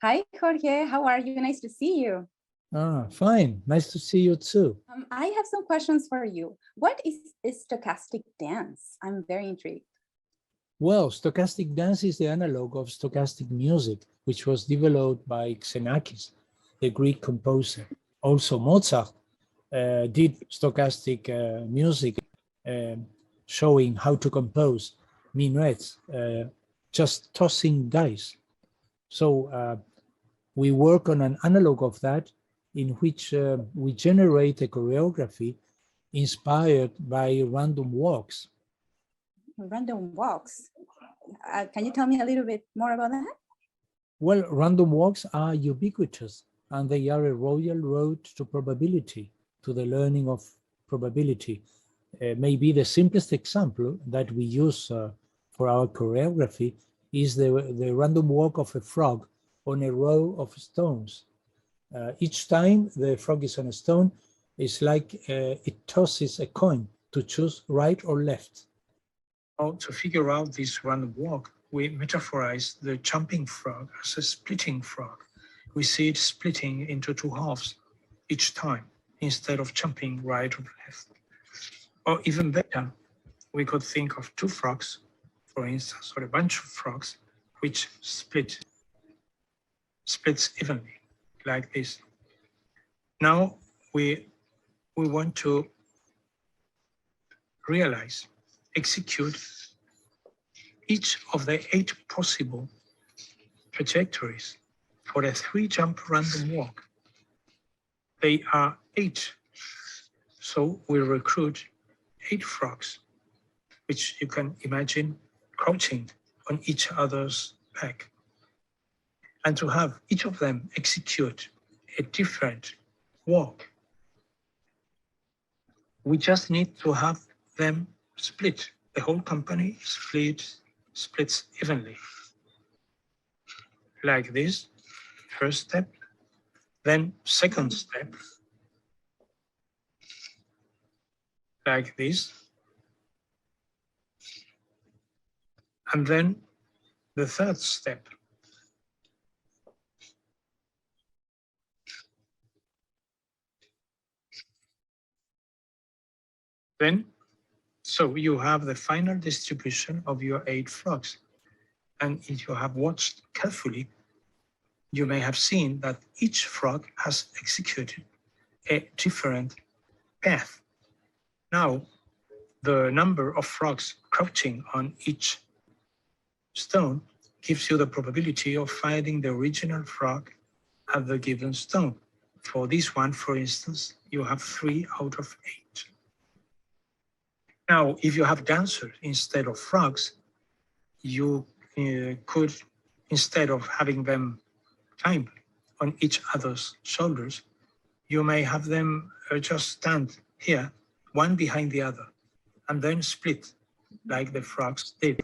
Hi, Jorge. How are you? Nice to see you. Fine. Nice to see you too. I have some questions for you. What is stochastic dance? I'm very intrigued. Well, stochastic dance is the analog of stochastic music, which was developed by Xenakis, the Greek composer. Also, Mozart did stochastic music, showing how to compose minuets, just tossing dice. So we work on an analog of that in which we generate a choreography inspired by random walks. Random walks. Can you tell me a little bit more about that? Well, random walks are ubiquitous, and they are a royal road to probability, to the learning of probability. Maybe the simplest example that we use for our choreography is the random walk of a frog on a row of stones. Each time the frog is on a stone, it's like it tosses a coin to choose right or left. Now, to figure out this random walk, we metaphorize the jumping frog as a splitting frog. We see it splitting into two halves each time, instead of jumping right or left. Or even better, we could think of two frogs, for instance, or a bunch of frogs, which splits evenly, like this. Now we want to realize, execute each of the 8 possible trajectories for a 3-jump random walk. They are 8, so we recruit 8 frogs, which you can imagine crouching on each other's back. And to have each of them execute a different walk, we just need to have them split. The whole company splits evenly. Like this, first step, then second step, like this, and then the third step. Then, so you have the final distribution of your 8 frogs. And if you have watched carefully, you may have seen that each frog has executed a different path. Now, the number of frogs crouching on each stone gives you the probability of finding the original frog at the given stone. For this one, for instance, you have 3 out of 8. Now, if you have dancers instead of frogs, you could, instead of having them climb on each other's shoulders, you may have them just stand here, one behind the other, and then split like the frogs did.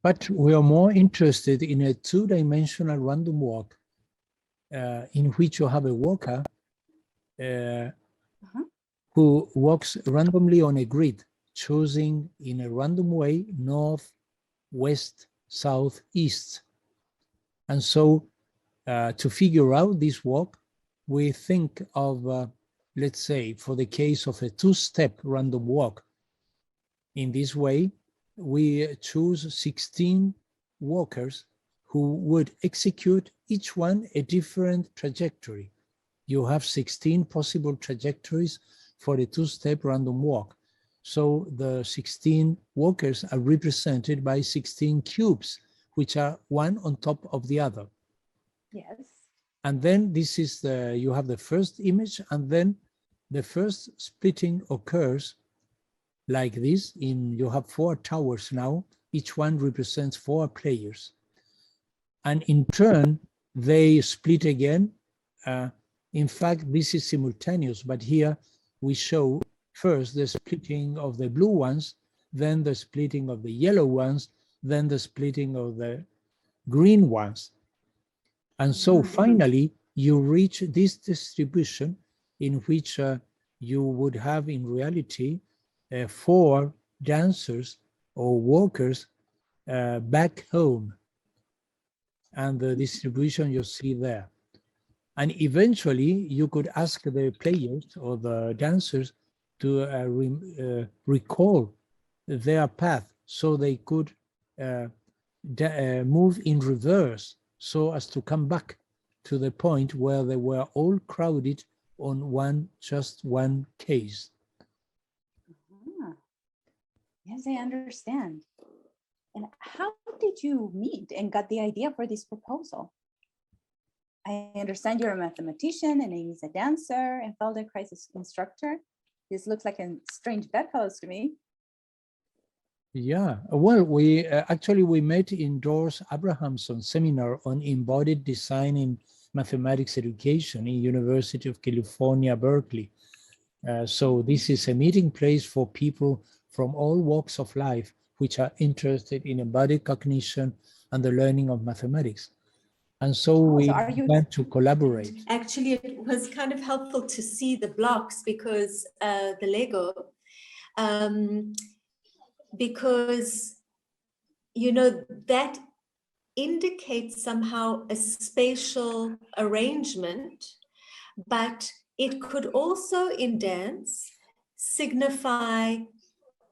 But we are more interested in a 2-dimensional random walk in which you have a walker who walks randomly on a grid, choosing in a random way north, west, south, east. And so to figure out this walk, we think of, let's say, for the case of a 2-step random walk. In this way, we choose 16 walkers who would execute each one a different trajectory. You have 16 possible trajectories for a 2-step random walk. So the 16 walkers are represented by 16 cubes, which are one on top of the other. Yes. And then this is you have the first image, and then the first splitting occurs like this. You have 4 towers now, each one represents 4 players. And in turn, they split again. In fact, this is simultaneous, but here we show first the splitting of the blue ones, then the splitting of the yellow ones, then the splitting of the green ones. And so finally, you reach this distribution in which you would have in reality 4 dancers or walkers back home. and the distribution you see there. And eventually you could ask the players or the dancers to recall their path so they could move in reverse so as to come back to the point where they were all crowded on just one case. Ah, yes, I understand. And how did you meet and got the idea for this proposal? I understand you're a mathematician and Amy's a dancer and Feldenkrais is instructor. This looks like a strange bedfellows to me. Yeah, well, we actually we met in Doris Abrahamson's seminar on embodied design in mathematics education in University of California, Berkeley. So this is a meeting place for people from all walks of life which are interested in embodied cognition and the learning of mathematics. And so we began to collaborate. Actually, it was kind of helpful to see the blocks because the Lego, because, you know, that indicates somehow a spatial arrangement, but it could also in dance signify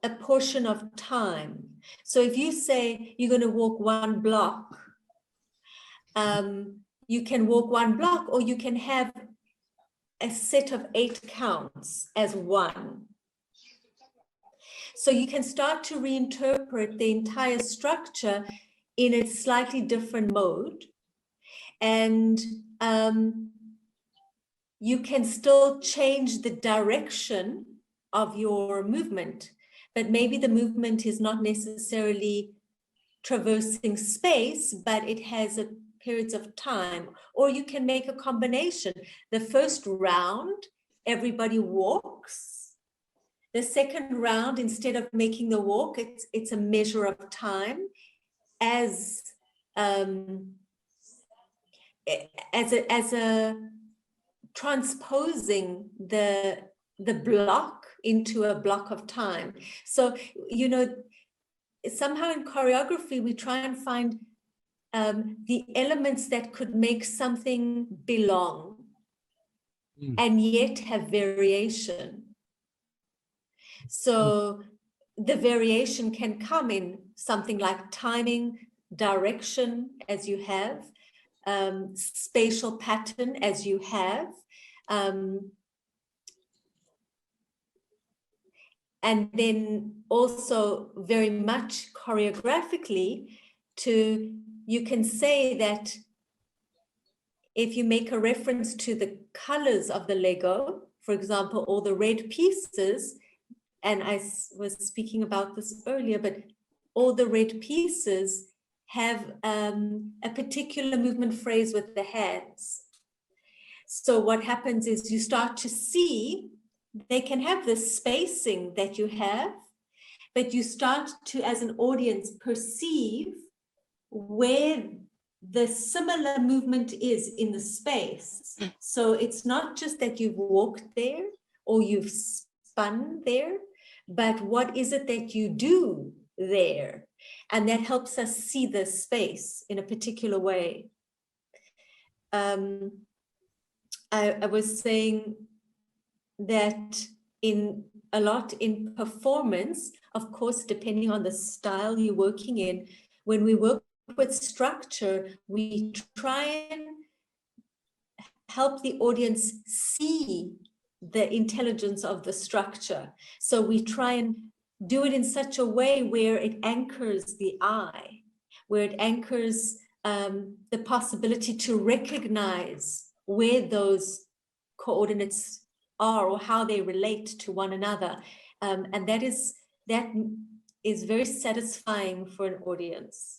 a portion of time. So if you say you're going to walk one block, you can walk one block, or you can have a set of 8 counts as one. So you can start to reinterpret the entire structure in a slightly different mode. And you can still change the direction of your movement, but maybe the movement is not necessarily traversing space, but it has a periods of time. Or you can make a combination. The first round, everybody walks. The second round, instead of making the walk, it's a measure of time as a transposing the block into a block of time. So, you know, somehow in choreography, we try and find the elements that could make something belong and yet have variation. So the variation can come in something like timing, direction, as you have, spatial pattern, as you have, and then also very much choreographically you can say that if you make a reference to the colors of the Lego, for example, all the red pieces, and I was speaking about this earlier, but all the red pieces have a particular movement phrase with the hands. So what happens is you start to see they can have the spacing that you have, but you start to, as an audience, perceive where the similar movement is in the space. So it's not just that you've walked there or you've spun there, but what is it that you do there? And that helps us see the space in a particular way. I was saying that in a lot in performance, of course, depending on the style you're working in, when we work with structure, we try and help the audience see the intelligence of the structure. So we try and do it in such a way where it anchors the eye, where it anchors the possibility to recognize where those coordinates are or how they relate to one another. And that is very satisfying for an audience.